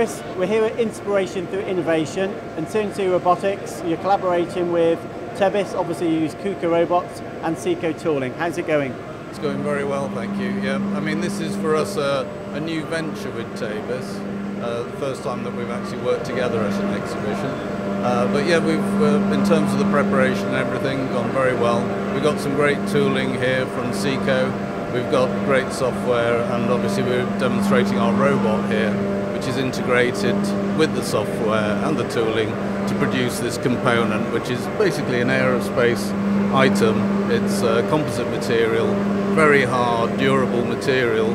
Chris, we're here at Inspiration Through Innovation and CNC Robotics. You're collaborating with Tebis, obviously you use KUKA robots and SECO tooling. How's it going? It's going very well, thank you. Yeah, I mean this is for us a new venture with Tebis. The first time that we've actually worked together at an exhibition. But yeah, we've in terms of the preparation and everything, gone very well. We've got some great tooling here from SECO. We've got great software, and obviously we're demonstrating our robot here, which is integrated with the software and the tooling to produce this component, which is basically an aerospace item. It's composite material, very hard, durable material,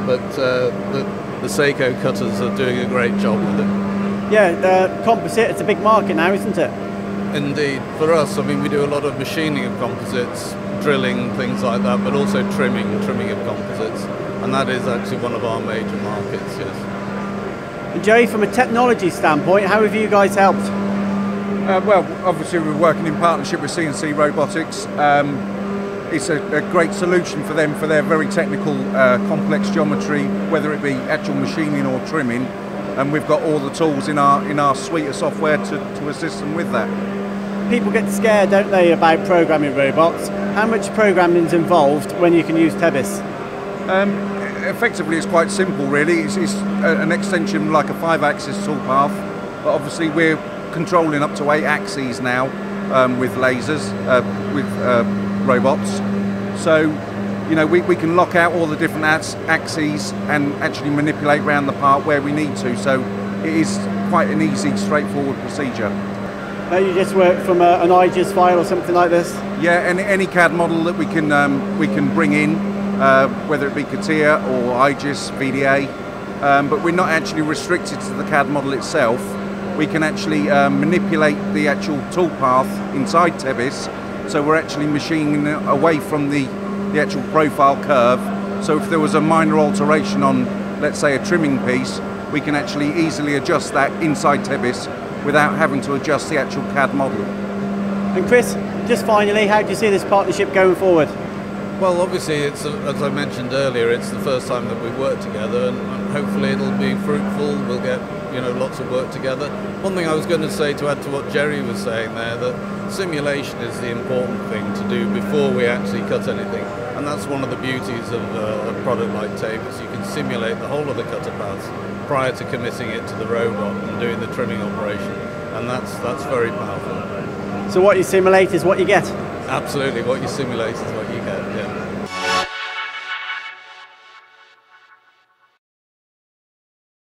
but the SECO cutters are doing a great job with it. Yeah, the composite, it's a big market now, isn't it? Indeed. For us, I mean, we do a lot of machining of composites, drilling, things like that, but also trimming of composites. And that is actually one of our major markets, yes. And Jerry, from a technology standpoint, how have you guys helped? Well, obviously we're working in partnership with CNC Robotics. It's a great solution for them for their very technical, complex geometry, whether it be actual machining or trimming. And we've got all the tools in our suite of software to assist them with that. People get scared, don't they, about programming robots? How much programming is involved when you can use Tebis? Effectively, it's quite simple, really. It's an extension like a 5-axis toolpath, but obviously we're controlling up to 8 axes now with lasers, with robots. So, you know, we can lock out all the different axes and actually manipulate around the part where we need to. So it is quite an easy, straightforward procedure. You just work from an IGES file or something like this? Yeah, any CAD model that we can bring in, whether it be CATIA or IGES, VDA, but we're not actually restricted to the CAD model itself. We can actually manipulate the actual toolpath inside Tebis, so we're actually machining away from the actual profile curve. So if there was a minor alteration on, let's say, a trimming piece, we can actually easily adjust that inside Tebis without having to adjust the actual CAD model. And Chris, just finally, how do you see this partnership going forward? Well, obviously, it's as I mentioned earlier, it's the first time that we've worked together, and hopefully it'll be fruitful. We'll get lots of work together. One thing I was going to say, to add to what Jerry was saying there, that simulation is the important thing to do before we actually cut anything, and that's one of the beauties of a product like Tebis. You can simulate the whole of the cutter paths prior to committing it to the robot and doing the trimming operation, and that's very powerful. So what you simulate is what you get? Absolutely, what you simulate is what you get.